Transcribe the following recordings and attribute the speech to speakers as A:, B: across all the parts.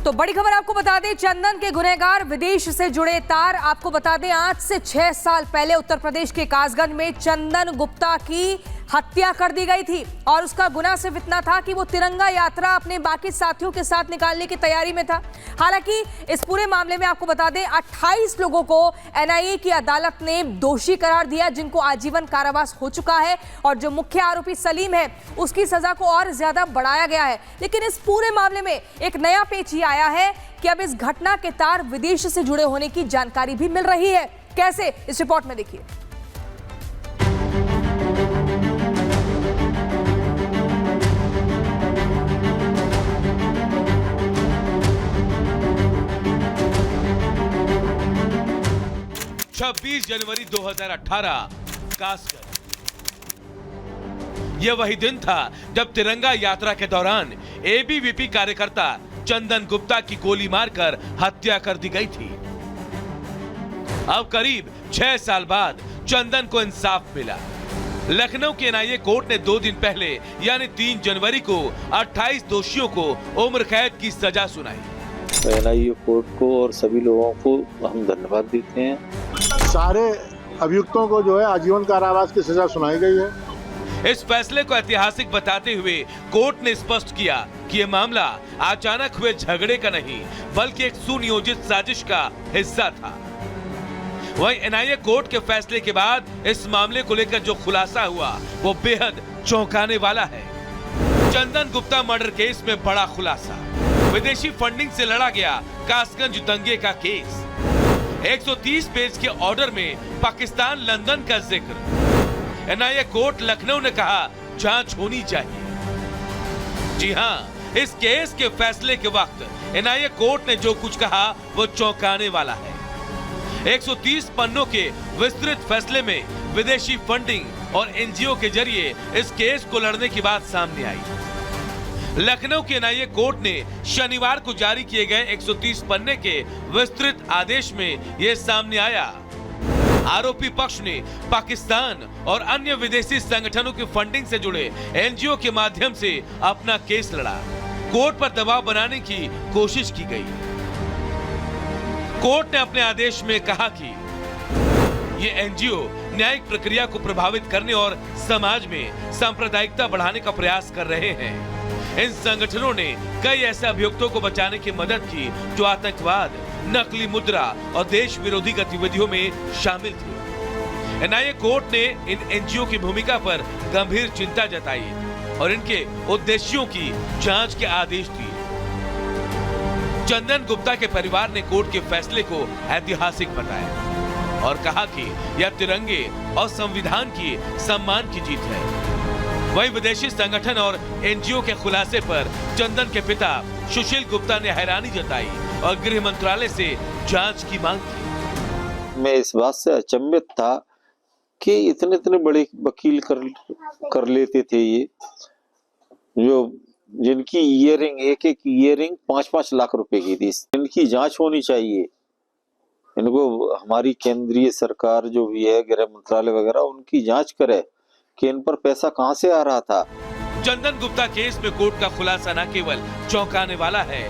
A: तो बड़ी खबर आपको बता दें, चंदन के गुनहगार विदेश से जुड़े तार। आपको बता दें, आज से 6 साल पहले उत्तर प्रदेश के कासगंज में चंदन गुप्ता की हत्या कर दी गई थी और उसका गुनाह सिर्फ इतना था कि वो तिरंगा यात्रा अपने बाकी साथियों के साथ निकालने की तैयारी में था। हालांकि इस पूरे मामले में आपको बता दें 28 लोगों को एनआईए की अदालत ने दोषी करार दिया, जिनको आजीवन कारावास हो चुका है और जो मुख्य आरोपी सलीम है उसकी सजा को और ज्यादा बढ़ाया गया है। लेकिन इस पूरे मामले में एक नया पेच ये आया है कि अब इस घटना के तार विदेश से जुड़े होने की जानकारी भी मिल रही है। कैसे, इस रिपोर्ट में देखिए।
B: छब्बीस जनवरी 2018 कासगंज। यह वही दिन था जब तिरंगा यात्रा के दौरान एबीवीपी कार्यकर्ता चंदन गुप्ता की गोली मारकर हत्या कर दी गई थी। अब करीब 6 साल बाद चंदन को इंसाफ मिला। लखनऊ के एनआईए कोर्ट ने 2 दिन पहले यानी 3 जनवरी को 28 दोषियों को उम्र कैद की सजा सुनाई।
C: एनआईए कोर्ट को और सभी लोगों को हम धन्यवाद देते हैं।
D: सारे अभियुक्तों को जो है आजीवन कारावास की सजा सुनाई गई है।
B: इस फैसले को ऐतिहासिक बताते हुए कोर्ट ने स्पष्ट किया कि यह मामला अचानक हुए झगड़े का नहीं बल्कि एक सुनियोजित साजिश का हिस्सा था। वहीं एनआईए कोर्ट के फैसले के बाद इस मामले को लेकर जो खुलासा हुआ वो बेहद चौंकाने वाला है। चंदन गुप्ता मर्डर केस में बड़ा खुलासा। विदेशी फंडिंग से लड़ा गया कासगंज दंगे का केस। 130 पेज के ऑर्डर में पाकिस्तान लंदन का जिक्र। एनआईए कोर्ट लखनऊ ने कहा जांच होनी चाहिए। जी हां, इस केस के फैसले के वक्त एनआईए कोर्ट ने जो कुछ कहा वो चौंकाने वाला है। 130 पन्नों के विस्तृत फैसले में विदेशी फंडिंग और एनजीओ के जरिए इस केस को लड़ने की बात सामने आई। लखनऊ के एनआईए कोर्ट ने शनिवार को जारी किए गए 130 पन्ने के विस्तृत आदेश में यह सामने आया। आरोपी पक्ष ने पाकिस्तान और अन्य विदेशी संगठनों की फंडिंग से जुड़े एनजीओ के माध्यम से अपना केस लड़ा। कोर्ट पर दबाव बनाने की कोशिश की गई। कोर्ट ने अपने आदेश में कहा कि ये एनजीओ न्यायिक प्रक्रिया को प्रभावित करने और समाज में सांप्रदायिकता बढ़ाने का प्रयास कर रहे हैं। इन संगठनों ने कई ऐसे अभियुक्तों को बचाने की मदद की जो आतंकवाद, नकली मुद्रा और देश विरोधी गतिविधियों में शामिल थे। एनआईए कोर्ट ने इन एनजीओ की भूमिका पर गंभीर चिंता जताई और इनके उद्देश्यों की जांच के आदेश दिए। चंदन गुप्ता के परिवार ने कोर्ट के फैसले को ऐतिहासिक बताया और कहा कि यह तिरंगे और संविधान की सम्मान की जीत है। वहीं विदेशी संगठन और एनजीओ के खुलासे पर चंदन के पिता सुशील गुप्ता ने हैरानी जताई और गृह मंत्रालय से जांच की मांग की।
C: मैं इस बात से अचंभित था कि इतने बड़े वकील कर लेते थे ये, जो जिनकी ईयरिंग एक ईयरिंग 5-5 लाख रुपए की थी। इनकी जांच होनी चाहिए। इनको हमारी केंद्रीय सरकार जो भी है, गृह मंत्रालय वगैरह, उनकी जांच करे कि इन पर पैसा कहां से आ रहा था।
B: चंदन गुप्ता केस में कोर्ट का खुलासा न केवल चौंकाने वाला है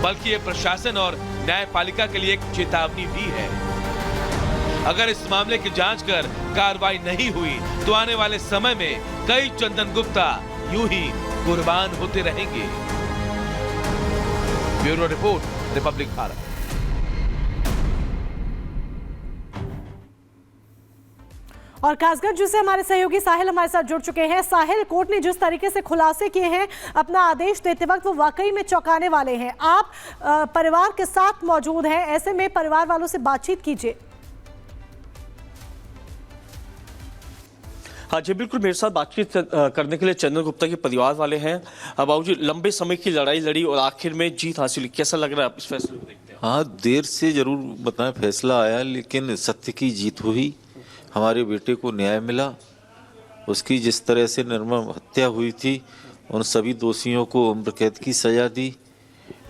B: बल्कि ये प्रशासन और न्यायपालिका के लिए एक चेतावनी भी है। अगर इस मामले की जांच कर कार्रवाई नहीं हुई तो आने वाले समय में कई चंदन गुप्ता यूं ही कुर्बान होते रहेंगे। Bureau report, Republic Bharat.
E: और कासगंज से हमारे सहयोगी साहिल हमारे साथ जुड़ चुके हैं। साहिल, कोर्ट ने जिस तरीके से खुलासे किए हैं अपना आदेश देते वक्त, वो वाकई में चौंकाने वाले हैं। आप परिवार के साथ मौजूद हैं, ऐसे में परिवार वालों से बातचीत कीजिए।
F: हाँ जी, बिल्कुल मेरे साथ बातचीत करने के लिए चंदन गुप्ता के परिवार वाले हैं। बाबूजी, लंबे समय की लड़ाई लड़ी और आखिर में जीत हासिल हुई, कैसा लग रहा है आप इस फैसले को देखते हैं?
C: हाँ, देर से जरूर बताएं फैसला आया, लेकिन सत्य की जीत हुई। हमारे बेटे को न्याय मिला। उसकी जिस तरह से निर्मम हत्या हुई थी, उन सभी दोषियों को उम्र कैद की सजा दी।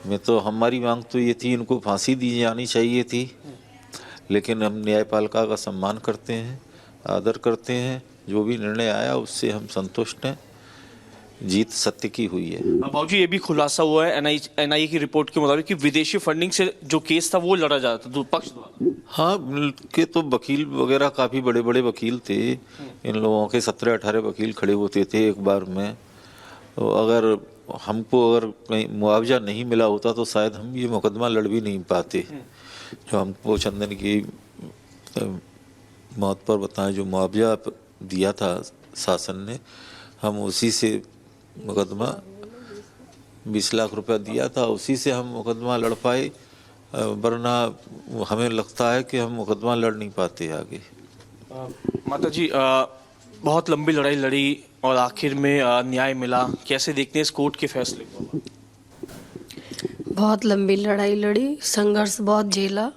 C: मैं तो हमारी मांग तो ये थी, इनको फांसी दी जानी चाहिए थी, लेकिन हम न्यायपालिका का सम्मान करते हैं, आदर करते हैं। जो भी निर्णय आया उससे हम संतुष्ट हैं। जीत सत्य की हुई है।
F: बाबूजी ये भी खुलासा हुआ है एनआईए की रिपोर्ट के मुताबिक कि विदेशी फंडिंग से जो केस था वो लड़ा जा रहा था पक्ष द्वारा।
C: हाँ, के तो वकील वगैरह काफ़ी बड़े बड़े वकील थे, इन लोगों के 17-18 वकील खड़े होते थे एक बार में। तो अगर हमको अगर कहीं मुआवजा नहीं मिला होता तो शायद हम ये मुकदमा लड़ भी नहीं पाते। जो हमको चंदन की मौत पर बताएं जो मुआवजा दिया था शासन ने, हम उसी से मुकदमा 20 लाख रुपया दिया था, उसी से हम मुकदमा लड़ पाए, वरना हमें लगता है कि हम मुकदमा लड़ नहीं पाते आगे।
F: माता जी बहुत लंबी लड़ाई लड़ी और आखिर में न्याय मिला, कैसे देखते हैं इस कोर्ट के फैसले को?
G: बहुत लंबी लड़ाई लड़ी, संघर्ष बहुत झेला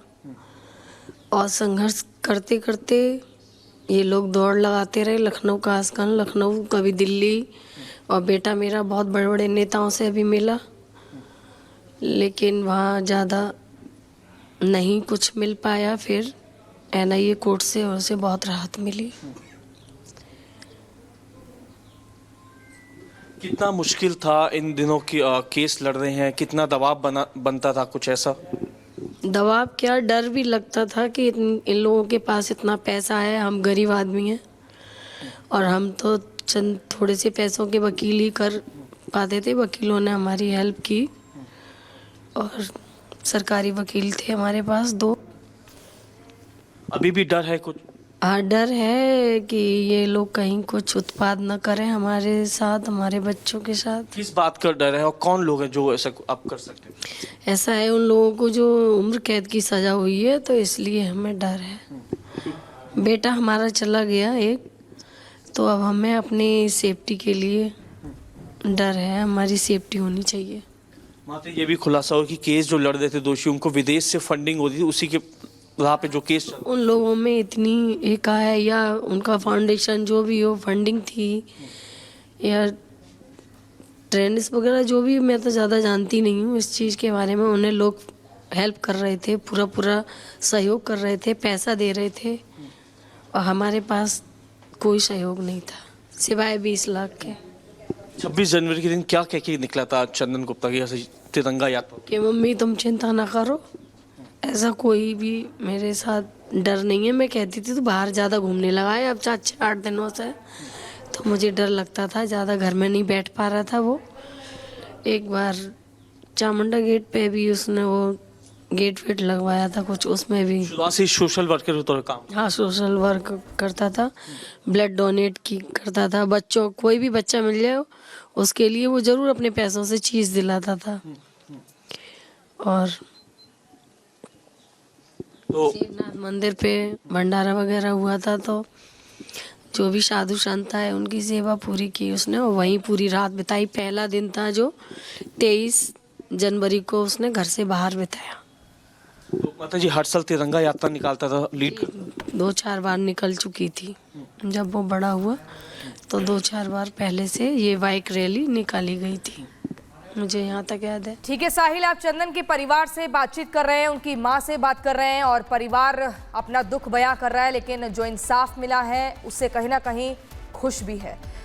G: और संघर्ष करते करते ये लोग दौड़ लगाते रहे। लखनऊ कासगंज, लखनऊ, कभी दिल्ली, और बेटा मेरा बहुत बड़े बड़े नेताओं से भी मिला, लेकिन वहाँ ज़्यादा नहीं कुछ मिल पाया। फिर एनआईए कोर्ट से और उसे बहुत राहत मिली।
F: कितना मुश्किल था इन दिनों की केस लड़ रहे हैं, कितना दबाव बनता था, कुछ ऐसा?
G: दबाव क्या, डर भी लगता था कि इन लोगों के पास इतना पैसा है, हम गरीब आदमी हैं और हम तो चंद थोड़े से पैसों के वकील ही कर पाते थे। वकीलों ने हमारी हेल्प की और सरकारी वकील थे हमारे पास 2।
F: अभी भी डर है कुछ?
G: हाँ, डर है कि ये लोग कहीं कुछ उत्पाद न करें हमारे साथ, हमारे बच्चों के साथ।
F: किस बात का डर है और कौन लोग हैं जो ऐसा आप कर सकते हैं?
G: ऐसा है, उन लोगों को जो उम्र कैद की सजा हुई है, तो इसलिए हमें डर है। बेटा हमारा चला गया एक, तो अब हमें अपनी सेफ्टी के लिए डर है, हमारी सेफ्टी होनी चाहिए।
F: माता ये भी खुलासा हो कि केस जो लड़ रहे थे दोषी, उनको विदेश से फंडिंग होती थी, उसी के वहाँ पे जो केस
G: उन लोगों में इतनी एका है या उनका फाउंडेशन जो भी हो, फंडिंग थी या ट्रेंड्स वगैरह जो भी, मैं तो ज़्यादा जानती नहीं हूँ इस चीज़ के बारे में। उन्हें लोग हेल्प कर रहे थे, पूरा सहयोग कर रहे थे, पैसा दे रहे थे, और हमारे पास कोई सहयोग नहीं था सिवाय 20 लाख के।
F: 26 जनवरी के दिन क्या कह के निकला था चंदन गुप्ता की ऐसे तिरंगा यात्रा?
G: कि मम्मी तुम चिंता ना करो, ऐसा कोई भी मेरे साथ डर नहीं है। मैं कहती थी तो बाहर ज़्यादा घूमने लगा है अब 4-8 दिनों से, तो मुझे डर लगता था, ज़्यादा घर में नहीं बैठ पा रहा था वो। एक बार चामुंडा गेट पे भी उसने वो गेट वेट लगवाया था कुछ, उसमें भी
F: शुरुआत से सोशल वर्कर के तौर काम।
G: हाँ, सोशल वर्क करता था, ब्लड डोनेट की करता था। बच्चों, कोई भी बच्चा मिल जाए उसके लिए वो ज़रूर अपने पैसों से चीज़ दिलाता था। और
F: तो
G: शिवनाथ मंदिर पे भंडारा वगैरह हुआ था, तो जो भी साधु संत आए उनकी सेवा पूरी की उसने, और वहीं पूरी रात बिताई। पहला दिन था जो 23 जनवरी को उसने घर से बाहर बिताया।
F: तो माता जी हर साल तिरंगा यात्रा निकालता था, लीड
G: 2-4 बार निकल चुकी थी। जब वो बड़ा हुआ तो 2-4 बार पहले से ये बाइक रैली निकाली गई थी, मुझे यहाँ तक याद है।
A: ठीक है साहिल, आप चंदन के परिवार से बातचीत कर रहे हैं, उनकी मां से बात कर रहे हैं और परिवार अपना दुख बयां कर रहा है, लेकिन जो इंसाफ मिला है उससे कहीं ना कहीं खुश भी है।